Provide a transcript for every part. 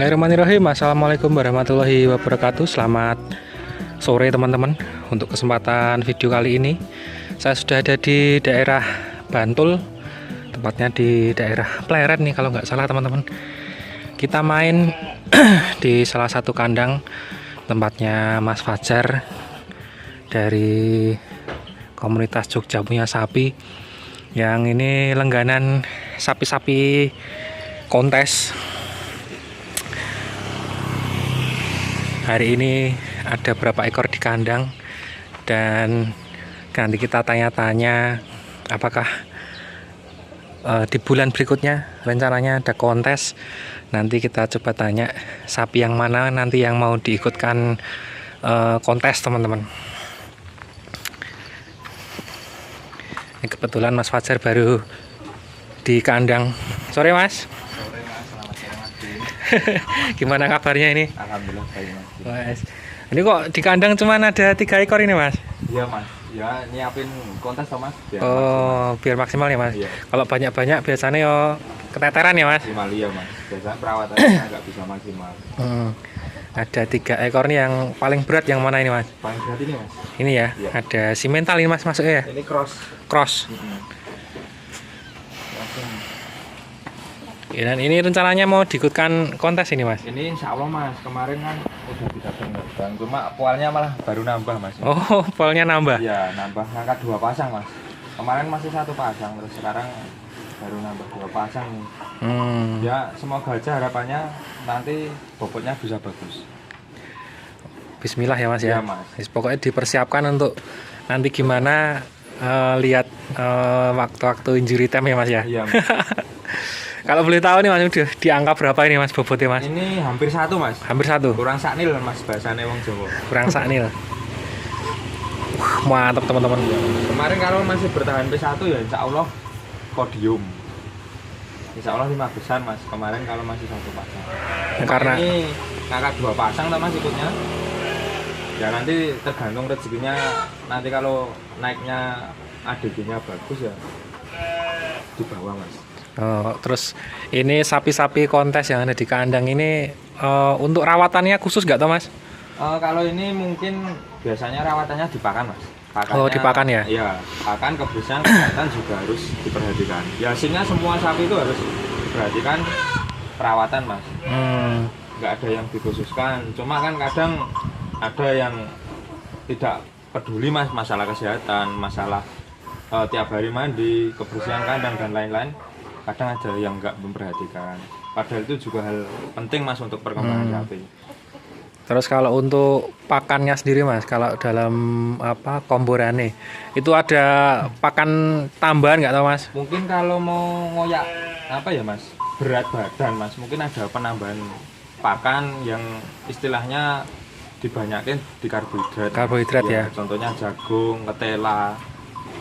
Bismillahirrahmanirrahim. Assalamualaikum warahmatullahi wabarakatuh. Selamat sore teman-teman. Untuk kesempatan video kali ini saya sudah ada di daerah Bantul, tepatnya di daerah Pleret nih kalau nggak salah teman-teman. Kita main di salah satu kandang tempatnya Mas Fajar dari komunitas Jogja Punya Sapi, yang ini langganan sapi-sapi kontes. Hari ini ada berapa ekor di kandang, dan nanti kita tanya-tanya apakah di bulan berikutnya rencananya ada kontes. Nanti kita coba tanya sapi yang mana nanti yang mau diikutkan kontes teman-teman. Ini kebetulan Mas Fajar baru di kandang. Sore Mas. Sore Mas, selamat sore Mas. Gimana kabarnya ini? Alhamdulillah baik Mas, Mas. ini kok di kandang cuma ada 3 ekor ini Mas? Iya Mas, ya nyiapin kontes toh Mas. Biar maksimal ya Mas. Iya. Kalau banyak-banyak biasanya yo keteteran ya Mas. Maksimal iya Mas. Biasanya perawatannya nggak bisa maksimal. Ada 3 ekor nih, yang paling berat yang mana ini Mas? Paling berat ini Mas. Ini ya, Iya. ada simental ini Mas masuknya ya? Ini cross. Cross. Langsung. Ya, dan ini rencananya mau diikutkan kontes ini Mas? Ini insya Allah Mas, kemarin kan udah bisa terbang, cuma poalnya malah baru nambah Mas. Oh, polnya nambah? Iya, nambah ngangkat 2 pasang Mas. Kemarin masih 1 pasang, terus sekarang baru nambah 2 pasang nih. Ya semoga aja harapannya nanti bobotnya bisa bagus. Bismillah ya Mas ya? Iya, Mas. Pokoknya dipersiapkan untuk nanti gimana lihat waktu-waktu injury time ya Mas ya? Iya Mas. Kalau boleh tahu nih Mas, udah di angka berapa ini Mas bobotnya Mas? Ini hampir 1 Mas. Hampir 1? Kurang saknil Mas, bahasane wong Jawa. Kurang saknil. Mantap teman-teman. Kemarin kalau masih bertahan P1 ya insya Allah podium. Insya Allah 5 besar Mas. Kemarin kalau masih 1 pasang. Ya, karena ini ngangkat 2 pasang tak Mas ikutnya. Ya nanti tergantung rezekinya. Nanti kalau naiknya ADG-nya bagus ya di bawah Mas. Terus ini sapi-sapi kontes yang ada di kandang ini untuk rawatannya khusus nggak toh Mas? Kalau ini mungkin biasanya rawatannya dipakan Mas. Pakannya, Dipakan ya? Iya, pakan, kebersihan, kesehatan juga harus diperhatikan. Ya hasilnya semua sapi itu harus diperhatikan perawatan Mas. Nggak ada yang dikhususkan. Cuma kan kadang ada yang tidak peduli Mas, masalah kesehatan, masalah tiap hari mandi, kebersihan kandang dan lain-lain. Kadang ada yang nggak memperhatikan. Padahal itu juga hal penting Mas untuk perkembangan sapi. Terus kalau untuk pakannya sendiri Mas, kalau dalam komborane itu ada pakan tambahan nggak tahu Mas? Mungkin kalau mau ngoyak Mas, berat badan Mas, mungkin ada penambahan pakan yang istilahnya dibanyakin di karbohidrat. Karbohidrat ya? Contohnya jagung, ketela,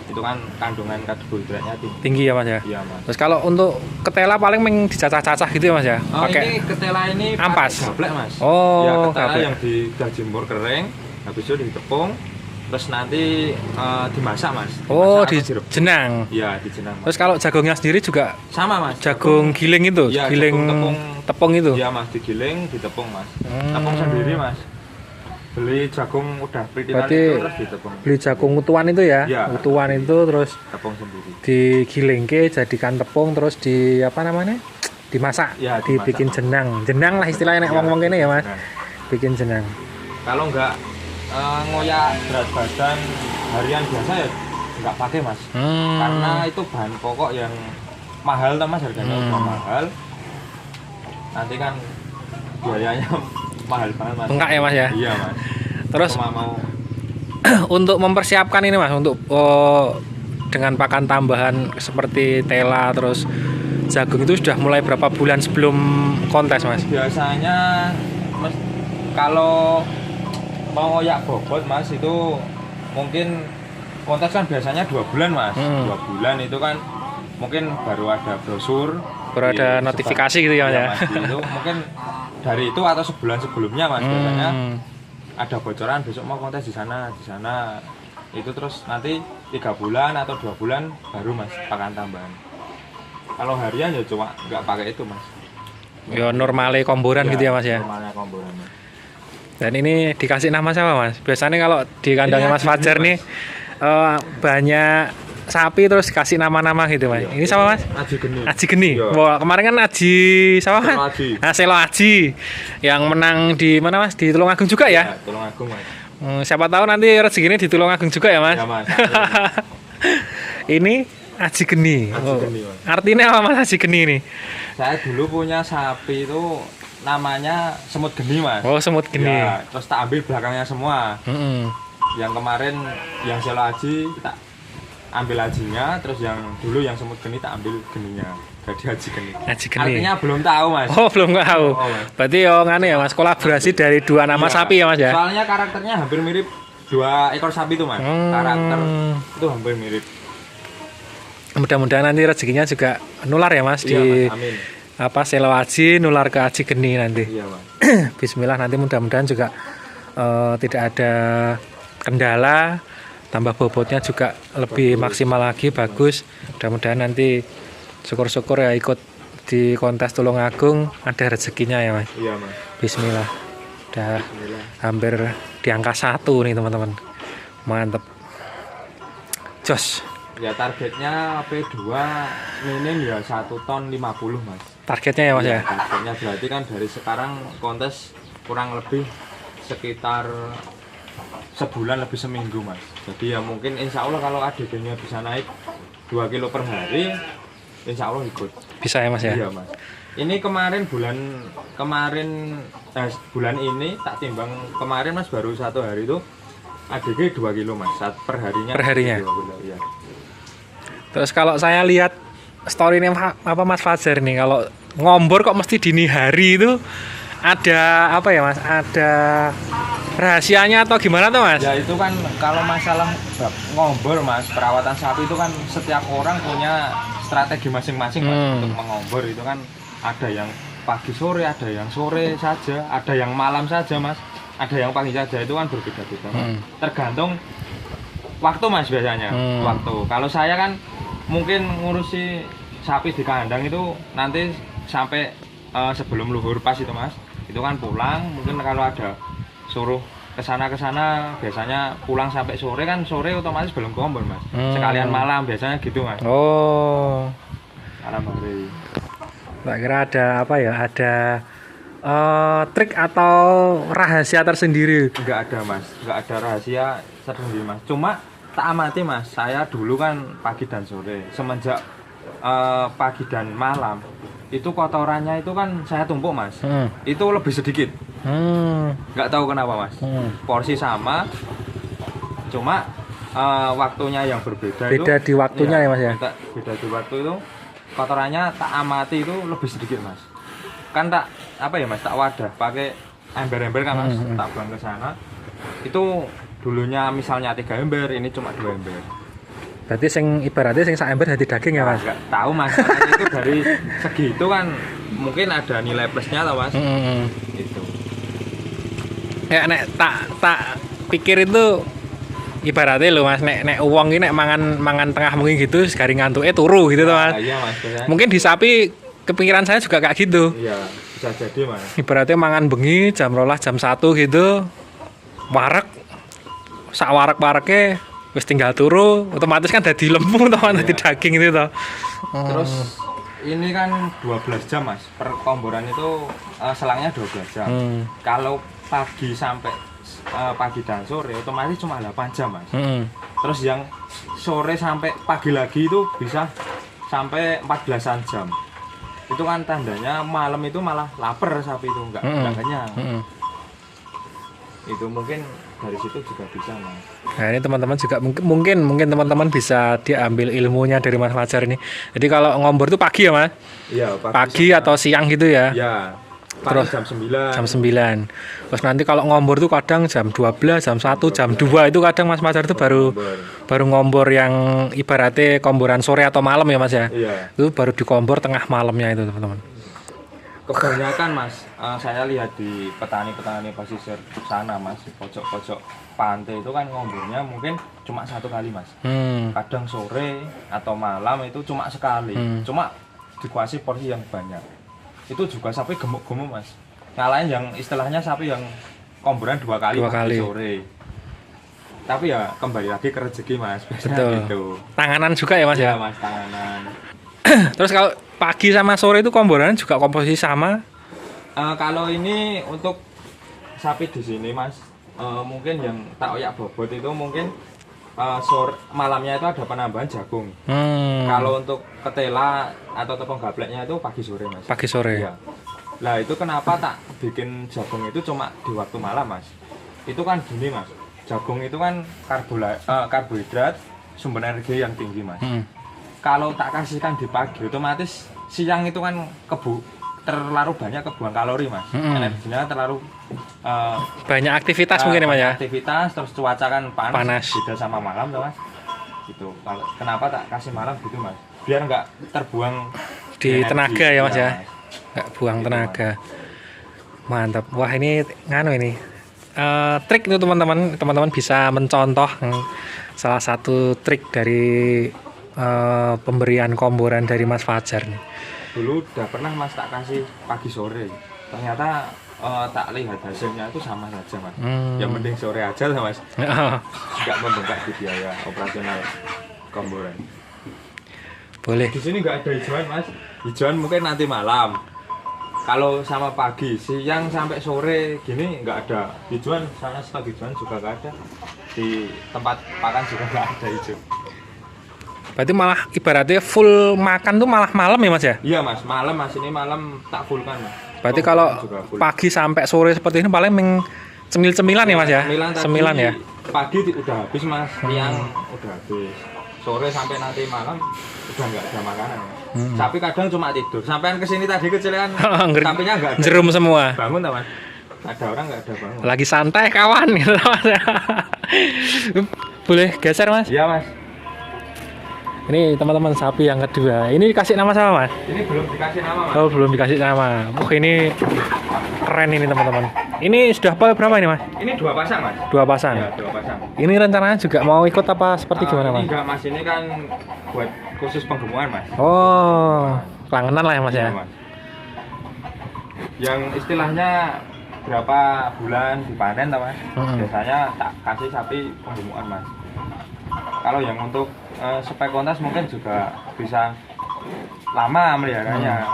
itu kan kandungan karbohidratnya Tinggi ya Mas ya? Iya Mas. Terus kalau untuk ketela paling dicacah-cacah gitu ya Mas ya? Ini ketela ini ampas? Gaplek Mas. Oh, ya ketela gaplek. yang dijemur kering, habis itu ditepung, terus nanti dimasak Mas. Jenang? Iya, dijenang Mas. Terus kalau jagungnya sendiri juga sama Mas. jagung giling itu? Ya, giling tepung itu? Iya Mas, digiling, ditepung Mas. Tepung sendiri Mas. Beli jagung udah pritilan itu terus ditepung. Beli jagung utuhan itu ya? Ya, utuhan itu terus tepung sendiri. digilingke jadikan tepung, terus dimasak, Ya, dibikin jenang lah istilahnya ngomong ini ya Mas. Jenang. Bikin jenang. Kalau enggak ngoyak berat badan harian biasa ya enggak pakai Mas. Karena itu bahan pokok yang mahal Mas, harganya udah mahal. Nanti kan biayanya mahal banget Mas. Enggak ya Mas ya? Iya Mas. Terus cuma mau untuk mempersiapkan ini Mas, untuk dengan pakan tambahan seperti tela terus jagung itu sudah mulai berapa bulan sebelum kontes Mas? biasanya Mas, kalau mau ngoyak bobot Mas itu mungkin kontes kan biasanya 2 bulan Mas. 2 bulan itu kan mungkin baru ada brosur, baru ada notifikasi gitu ya Mas ya? Mas, itu mungkin dari itu atau sebulan sebelumnya Mas biasanya ada bocoran besok mau kontes di sana itu, terus nanti 3 bulan atau 2 bulan baru Mas pakan tambahan. Kalau harian ya cuma nggak pakai itu Mas. Ya normale komboran gitu ya Mas ya. Normalnya komboran. Mas. Dan ini dikasih nama siapa Mas? Biasanya kalau di kandangnya Mas Fajar nih banyak sapi terus kasih nama-nama gitu Mas. Iya, ini sama Mas? Aji Geni. Aji Geni. Iya. Wah, kemarin kan Aji sama Mas? Aji. Nah, Selo Aji yang menang di mana Mas? Di Tulungagung juga ya? Ya, Tulungagung Mas. Siapa tahu nanti rezekinya di Tulungagung juga ya Mas? Ya Mas. Ini Aji Geni. Aji Geni, Mas. Artinya apa Mas Aji Geni ini? Saya dulu punya sapi itu namanya Semut Geni Mas. Oh, Semut Geni. Ya, terus tak ambil belakangnya semua. Yang kemarin yang Selo Aji tak ambil ajinya, terus yang dulu yang Semut Geni tak ambil geninya. Jadi Aji Geni. Aji Geni. Artinya belum tahu Mas. Oh, belum tahu. Mas. Berarti ngene ya Mas, kolaborasi dari dua nama sapi ya Mas ya? Soalnya karakternya hampir mirip 2 ekor sapi itu Mas. Karakter itu hampir mirip. Mudah-mudahan nanti rezekinya juga nular ya Mas Iya, di Mas. Amin. apa Selo Aji nular ke Aji Geni nanti. Iya Mas. Bismillah, nanti mudah-mudahan juga tidak ada kendala, tambah bobotnya juga lebih maksimal lagi, bagus. Mudah-mudahan nanti syukur-syukur ya ikut di kontes Tulungagung ada rezekinya ya Mas. Iya Mas. Bismillah. Udah Bismillah. hampir di angka 1 nih teman-teman. Mantep. Jos. Ya targetnya P2 minim ya 1 ton 50 Mas. Targetnya ya Mas ya. Targetnya berarti kan dari sekarang kontes kurang lebih sekitar sebulan lebih seminggu Mas. Jadi ya mungkin insya Allah kalau ADB-nya bisa naik 2 kilo per hari, insya Allah ikut. Bisa ya Mas ya. Iya Mas. Ini bulan ini tak timbang kemarin Mas, baru 1 hari itu ADG 2 kilo Mas. Per harinya. Per harinya. 2 kilo, iya. Terus kalau saya lihat story-nya apa Mas Fajar nih, kalau ngombor kok mesti dini hari itu ada apa ya Mas? Ada rahasianya atau gimana tuh Mas? Ya itu kan kalau masalah ngombor Mas, perawatan sapi itu kan setiap orang punya strategi masing-masing Mas untuk mengombor. Itu kan ada yang pagi sore, ada yang sore saja, ada yang malam saja Mas, ada yang pagi saja, itu kan berbeda-beda Mas. Tergantung waktu Mas biasanya. Waktu. Kalau saya kan mungkin ngurusi sapi di kandang itu nanti sampai sebelum luhur pas itu Mas. Itu kan pulang, mungkin kalau ada suruh kesana biasanya pulang sampai sore, kan sore otomatis belum ngombor Mas. Sekalian malam biasanya gitu Mas. Oh. Malam hari. Tak kira ada apa ya? Ada trik atau rahasia tersendiri? Enggak ada Mas, enggak ada rahasia tersendiri Mas. Cuma tak amati Mas, saya dulu kan pagi dan sore. Semenjak pagi dan malam itu kotorannya itu kan saya tumpuk Mas. Itu lebih sedikit. Nggak tahu kenapa Mas. Porsi sama, cuma waktunya yang berbeda. Beda itu, di waktunya ya Mas ya. Beda di waktu itu, kotorannya tak amati itu lebih sedikit Mas. Kan tak apa ya Mas, tak wadah pakai ember-ember kan Mas, tak buang ke sana. Itu dulunya misalnya 3 ember, ini cuma 2 ember. Berarti ibaratnya sak ember jadi daging ya Mas? Nggak tahu Mas, karena itu dari segi itu kan mungkin ada nilai plusnya lah Mas. Itu. Ya nek tak pikir itu ibaratnya lo Mas, nek uang ini nek mangan tengah mungkin gitu, sekali ngantuknya turu gitu tuh Mas. Iya Mas. Biasanya. Mungkin di sapi kepikiran saya juga kayak gitu. Iya, bisa jadi Mas. Ibaratnya mangan bengi jam 12 jam 1 gitu, warak sak warak-waraknya wis tinggal turu, otomatis kan dadi lempung atau dadi daging gitu toh. Terus ini kan 12 jam Mas. Per komboran itu selangnya 12 jam. Kalau pagi sampai pagi dan sore otomatis cuma 8 jam Mas. Terus yang sore sampai pagi lagi itu bisa sampai 14-an jam. Itu kan tandanya malam itu malah lapar sapi itu, enggak kenyang. Itu mungkin dari situ juga bisa Mas. Nah ini teman-teman juga mungkin teman-teman bisa diambil ilmunya dari Mas Fajar ini. Jadi kalau ngombor itu pagi ya Mas? Iya, pagi atau siang gitu ya? Iya. Terus jam 9. Jam 9. Terus nanti kalau ngombor itu kadang jam 12, jam 1, jam 2 itu kadang Mas Fajar itu baru ngombor yang ibaratnya komboran sore atau malam ya Mas ya? Iya. Itu baru dikombor tengah malamnya itu teman-teman. Kebanyakan Mas, saya lihat di petani-petani pesisir sana Mas, pojok-pojok pantai itu kan ngombornya mungkin cuma 1 kali Mas. Kadang sore atau malam itu cuma sekali. Cuma dikuasai porsi yang banyak. itu juga sapi gemuk-gemuk mas. Ngalahin yang istilahnya sapi yang komboran 2 kali Dua pagi kali. sore. Tapi ya kembali lagi ke rezeki mas. Biasanya Betul. gitu. Tanganan juga ya mas Iya ya. mas, tanganan. Terus kalau pagi sama sore itu komboran juga komposisi sama. Kalau ini untuk sapi di sini mas, mungkin yang tak oyak bobot itu mungkin malamnya itu ada penambahan jagung. Kalau untuk ketela atau tepung gapleknya itu pagi sore mas. Pagi sore. Iya. Lah itu kenapa tak bikin jagung itu cuma di waktu malam mas? Itu kan gini mas, jagung itu kan karbohidrat sumber energi yang tinggi mas. Kalau tak kasihkan di pagi otomatis siang itu kan terlalu banyak kebuang kalori mas. Energinya terlalu Banyak aktivitas mungkin ya mas ya. aktivitas, terus cuaca kan Panas. beda sama malam tuh mas. Gitu. Kalau kenapa tak kasih malam gitu mas? Biar nggak terbuang Di energi. tenaga ya mas ya. Mas. Nggak buang Gitu, tenaga. Mantap. Wah ini ini trik itu teman-teman bisa mencontoh salah satu trik dari pemberian komboran dari Mas Fajar nih. Dulu udah pernah mas tak kasih pagi sore, ternyata tak lihat hasilnya itu sama saja mas. Yang penting sore aja lah mas, nggak membengkak di biaya operasional komboran. Boleh. Di sini nggak ada hijauan mas, hijauan mungkin nanti malam. Kalau sama pagi, siang sampai sore gini nggak ada hijauan, sana stok hijauan juga nggak ada. Di tempat pakan juga nggak ada hijau. Berarti malah ibaratnya full makan tuh malah malam ya mas ya? Iya mas, malam mas, ini malam tak full kan mas. Berarti kalau juga full. pagi sampai sore seperti ini paling cemil-cemilan ya mas ya? Cemilan ya? Pagi udah habis mas, siang udah habis. Sore sampai nanti malam udah nggak ada makanan mas. Sapi kadang cuma tidur. Sampean kesini tadi kecelakaan, sapinya nggak ada. Jerum semua. Bangun tak mas? Ada orang nggak ada bangun. Lagi santai kawan gitu mas. Boleh geser mas? Iya mas. Ini teman-teman sapi yang kedua. Ini dikasih nama sama mas? Ini belum dikasih nama mas. Oh belum dikasih nama. Ini keren ini teman-teman. Ini sudah berapa ini mas? Ini 2 pasang mas. 2 pasang. Ya 2 pasang. Ini rencananya juga mau ikut apa seperti gimana Ini mas? enggak mas, ini kan buat khusus penggemukan mas. Oh, kelangenan lah ya mas ya. Iya, mas. Yang istilahnya berapa bulan dipanen tak mas? Biasanya tak kasih sapi penggemukan mas. Kalau yang untuk spek kontas mungkin juga bisa lama meliharanya.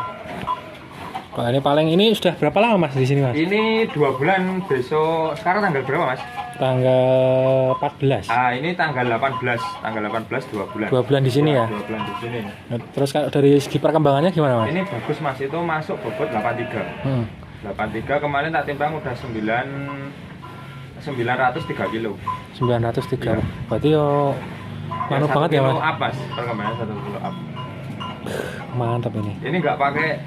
Wah, ini paling ini sudah berapa lama mas di sini mas? Ini 2 bulan besok. Sekarang tanggal berapa mas? Tanggal 14. Ini tanggal 18. Tanggal 18 2 bulan. 2 bulan di sini ya. 2 bulan di sini. Nah, terus kalau dari segi perkembangannya gimana mas? Ini bagus mas, itu masuk bobot 83. 83 kemarin tak timbang udah 903 kilo. 903. Iya. Berarti yo manu banget ya mas. Up mas, perkembangan 1 kilo up. Mantap ini. Ini nggak pakai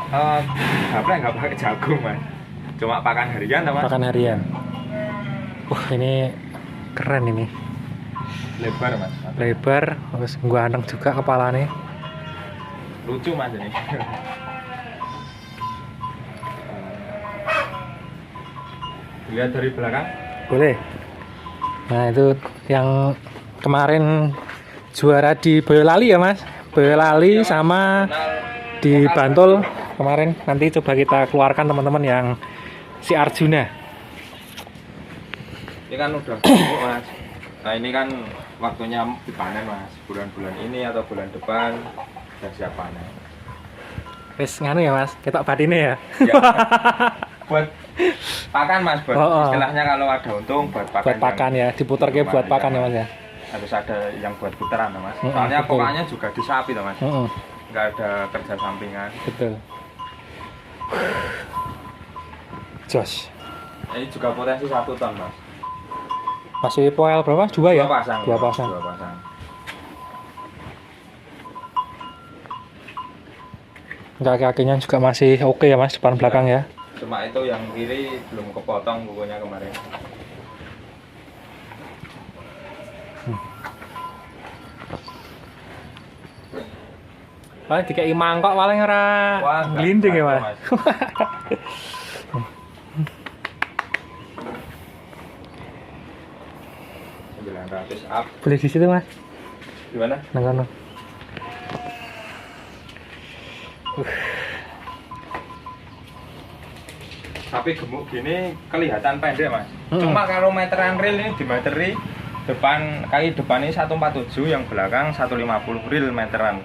nggak pakai jagung mas, cuma pakan harian mas. Pakan harian. Wah ini keren ini. Lebar mas. Lebar, terus ganteng juga kepalanya. Lucu mas ini. Lihat dari belakang. Boleh. Nah itu yang kemarin juara di Boyolali ya mas. Boyolali sama di Bantul kemarin. Nanti coba kita keluarkan teman-teman yang si Arjuna. Ini kan udah gemuk mas. Nah ini kan waktunya dipanen mas. Bulan-bulan ini atau bulan depan sudah siap panen. Wes nganu ya mas, ketok batine ya. Ya, buat pakan mas, buat istilahnya kalau ada untung buat pakan. Buat pakan ya, diputar ke buat pakan ya mas ya. Harus ada yang buat putaran mas. Soalnya betul. pokoknya juga di sapi mas. Nggak ada kerja sampingan. Betul. Jos. Ini juga potensi 1 ton mas. Masih poel berapa? 2 ya? 2 pasang. 2 pasang. 2 pasang. Kaki-kakinya juga masih oke ya mas, depan belakang ya. Cuma itu yang kiri belum kepotong kukunya kemarin. Paling dikei mangkok paling ora glinding ya mas. 900 up. Boleh di situ mas? Gimana? Nang kono. sapi gemuk gini kelihatan pendek mas. Cuma kalau meteran real ini dimeteri depan, kaki depan ini 147, yang belakang 150 real meteran.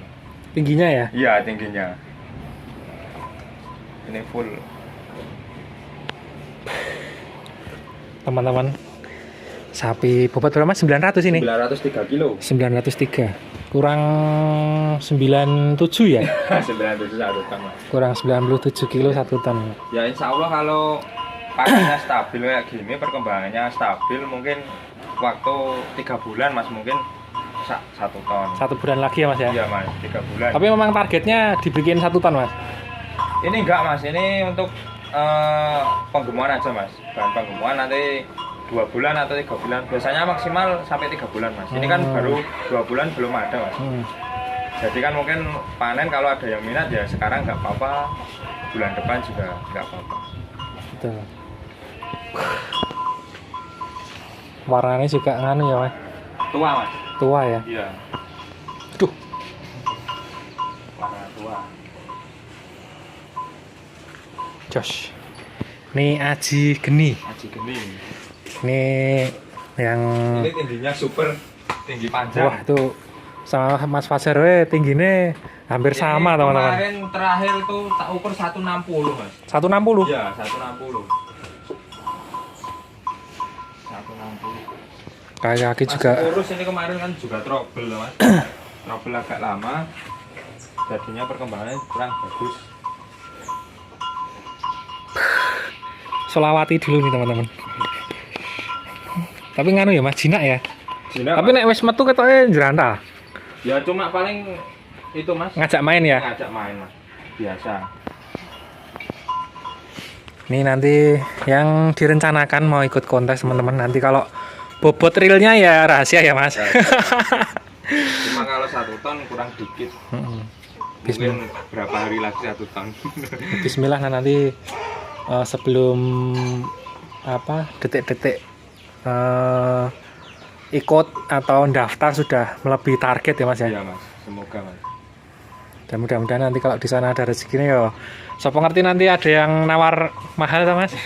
Tingginya ya? Iya tingginya. Ini full. Teman-teman, sapi bobot berapa mas? 900 ini? 903 kilo. 903 kurang 97 ya? 97 1 ton mas. Kurang 97 kilo 1 ton. Ya insya Allah kalau pakannya stabil kayak gini, perkembangannya stabil, mungkin waktu 3 bulan mas, mungkin 1 ton. 1 bulan lagi ya mas ya? Iya mas, 3 bulan. Tapi memang targetnya dibikin 1 ton mas? Ini enggak mas, ini untuk penggemuan aja mas. Bahan penggemuan nanti 2 bulan atau 3 bulan, biasanya maksimal sampai 3 bulan mas. Ini kan baru 2 bulan belum ada mas. Jadi kan mungkin panen kalau ada yang minat ya sekarang nggak apa-apa, bulan depan juga nggak apa-apa. Betul. Warnanya juga nganu ya mas? Tua mas. Tua ya? Iya. Aduh. Warna tua. Josh. Ini Aji Geni. Aji Geni. Ini yang Ini tingginya super tinggi panjang. wah itu sama Mas Fajar we tingginya hampir sama teman-teman. Kemarin terakhir tuh tak ukur 160 mas. 160? Iya 160. 160. Kaki juga. Urus ini kemarin kan juga trouble mas. Trouble agak lama. Jadinya perkembangannya kurang bagus. Solawati dulu nih teman-teman. Tapi nganu ya mas, jinak ya. Jinak, tapi mas. nek wis metu ketoke jerantah. Ya cuma paling itu mas. Ngajak main ya. Ngajak main mas. Biasa. Ini nanti yang direncanakan mau ikut kontes teman-teman. Nanti kalau bobot realnya ya rahasia ya mas. Cuma kalau 1 ton kurang dikit. Mungkin berapa hari lagi 1 ton. Bismillah nanti sebelum apa detik-detik ikut atau daftar sudah melebihi target ya mas ya. Iya mas, semoga mas. Dan mudah-mudahan nanti kalau di sana ada rezekinya ya. Siapa ngerti nanti ada yang nawar mahal sama mas.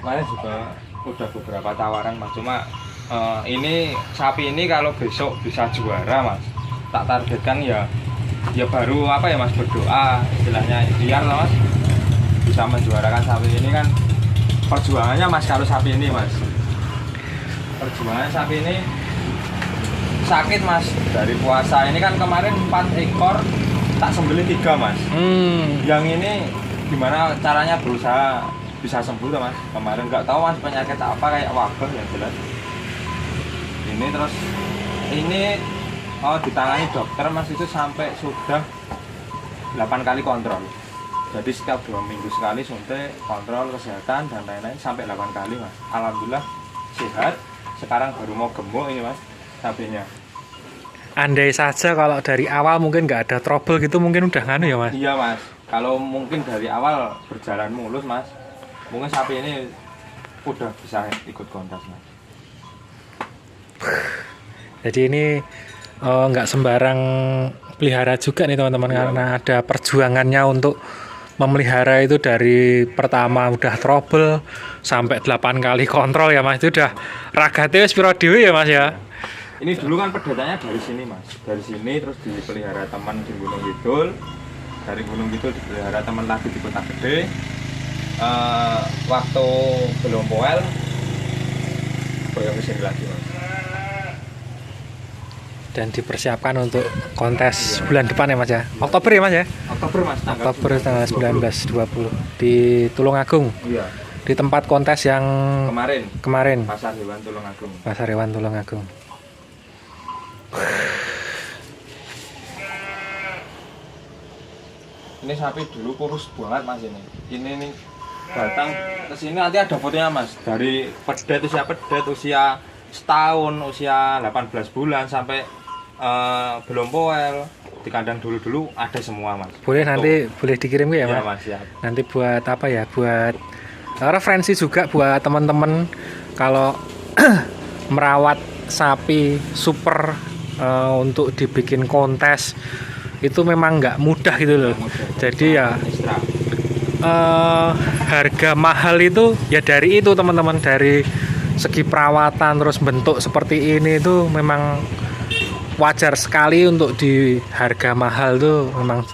Kemarin juga udah beberapa tawaran mas. Cuma ini sapi ini kalau besok bisa juara mas, tak targetkan ya baru apa ya mas, berdoa istilahnya biar lah mas bisa menjuarakan sapi ini kan. Perjuangannya mas kalau sapi ini mas, perjuangan sapi ini sakit mas. Dari puasa ini kan kemarin 4 ekor tak sembelih 3 mas. Yang ini gimana caranya berusaha bisa sembuh tuh mas. Kemarin nggak tahu mas penyakit apa, kayak wabah yang jelas. Ini terus ini ditangani dokter mas, itu sampai sudah 8 kali kontrol. Jadi setiap 2 minggu sekali suntik, kontrol kesehatan dan lain-lain sampai 8 kali mas. Alhamdulillah sehat. Sekarang baru mau gemuk ini mas sapinya. Andai saja kalau dari awal mungkin nggak ada trouble gitu, mungkin udah nganu ya mas. Iya mas. Kalau mungkin dari awal berjalan mulus mas, mungkin sapi ini udah bisa ikut kontes mas. Jadi ini nggak sembarang pelihara juga nih teman-teman, karena ada perjuangannya untuk memelihara itu dari pertama udah trouble sampai 8 kali kontrol ya mas. Itu udah ragate wis piro dhewe ya mas ya. Ini dulu kan perdatanya dari sini mas, dari sini terus dipelihara teman di Gunung Kidul, dari Gunung Kidul dipelihara teman lagi di Kota Gede. Waktu belum poel boyong ke sini lagi mas. Dan dipersiapkan untuk kontes bulan depan ya mas ya. Oktober ya mas ya. Oktober mas, Oktober tanggal 19-20 di Tulungagung. Iya. Di tempat kontes yang kemarin. Pasar Hewan Tulungagung. Pasar Hewan Tulungagung. Ini sapi dulu kurus banget mas ini. Ini nih datang ke sini nanti ada fotonya mas. Dari pedet usia setahun, usia 18 bulan sampai belum poel di kandang dulu ada semua mas. Boleh nanti boleh dikirim ya mas. Mas siap. Nanti buat apa ya? Buat referensi juga buat teman-teman kalau merawat sapi super untuk dibikin kontes itu memang nggak mudah gitu loh. Jadi ya harga mahal itu ya dari itu teman-teman, dari segi perawatan terus bentuk seperti ini itu memang wajar sekali untuk di harga mahal tuh memang.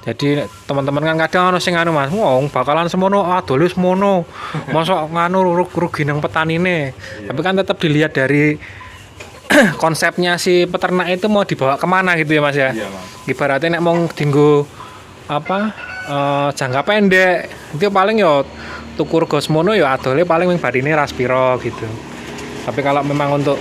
Jadi teman-teman kan kadang ono sing anu Mas, wong bakalan semono adole semono. Mosok nganu rugi nang petanine. Tapi kan tetap dilihat dari konsepnya si peternak itu mau dibawa kemana gitu ya Mas ya. Iya, Mas. Ibaratnya nek mau dinggo apa jangka pendek itu paling yo tuku rego semono yo adole paling ming badine raspiro gitu. Tapi kalau memang untuk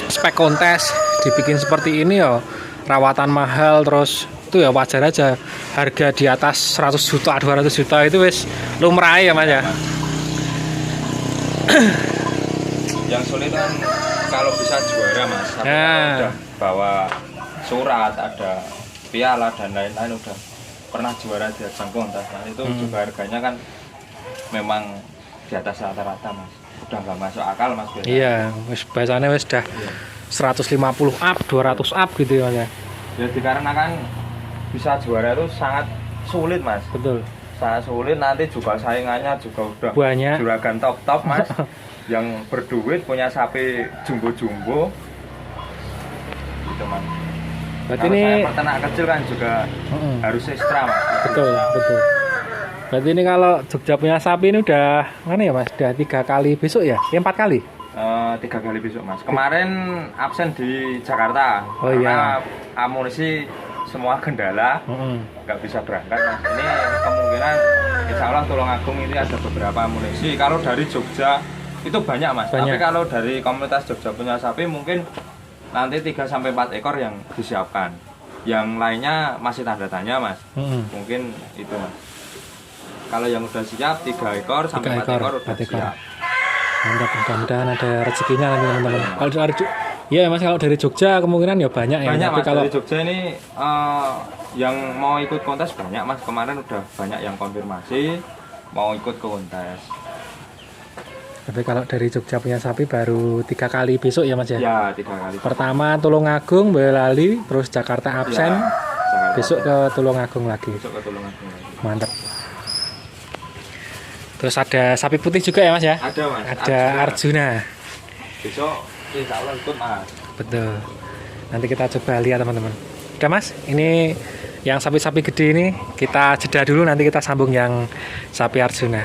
spek kontes dibikin seperti ini yo rawatan mahal terus itu ya wajar aja, harga di atas 100 juta 200 juta itu wis lumrah ya Mas ya. Yang sulit kan kalau bisa juara Mas, tapi kalau udah bawa surat, ada piala dan lain-lain, udah pernah juara di ajang kontes Mas, itu juga harganya kan memang di atas rata-rata Mas, udah nggak masuk akal Mas biasanya. Iya, wis biasanya wis dah 150 up 200 up gitu ya Mas ya. Ya dikarenakan bisa juara itu sangat sulit Mas, Betul. sangat sulit, nanti juga saingannya juga udah Banyak. juragan top Mas. Yang berduit punya sapi jumbo-jumbo gitu Mas. Berarti Kalau ini saya peternak kecil kan juga harus ekstra Mas. betul, betul. Berarti ini kalau Jogja punya sapi ini udah mana ya Mas? Udah 3 kali besok ya? 4 kali? 3 kali besok Mas. Kemarin absen di Jakarta. Oh, karena iya. amunisi semua kendala, nggak bisa berangkat Mas. Ini kemungkinan insya Allah Tulungagung ini ada beberapa amunisi. Kalau dari Jogja itu banyak Mas. Banyak. Tapi kalau dari komunitas Jogja punya sapi mungkin nanti 3-4 ekor yang disiapkan. Yang lainnya masih tanda tanya Mas. Mungkin itu Mas. Kalau yang udah siap 3 ekor sampai 4 ekor udah siap. Mantap, mudah-mudahan ada rezekinya nanti teman-teman. Kalau dari ya Mas, kalau dari Jogja kemungkinan ya banyak ya. Banyak Tapi Mas, kalau dari Jogja ini yang mau ikut kontes banyak Mas. Kemarin udah banyak yang konfirmasi mau ikut ke kontes. tapi kalau dari Jogja punya sapi baru 3 kali besok ya Mas ya. Ya 3 kali. Pertama Tulungagung, Boyolali, terus Jakarta absen. Ya, Jakarta. Besok ke Tulungagung lagi. Besok ke Tulungagung lagi. Mantap. Terus ada sapi putih juga ya Mas ya? Ada Mas. Ada Arjuna. Besok insya Allah ikut Mas. Betul. Nanti kita coba lihat teman-teman. Udah Mas, ini yang sapi-sapi gede ini kita jeda dulu, nanti kita sambung yang sapi Arjuna.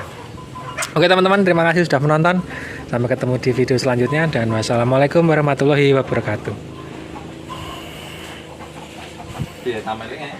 Oke teman-teman, terima kasih sudah menonton. Sampai ketemu di video selanjutnya dan wassalamualaikum warahmatullahi wabarakatuh. Iya, tampilnya.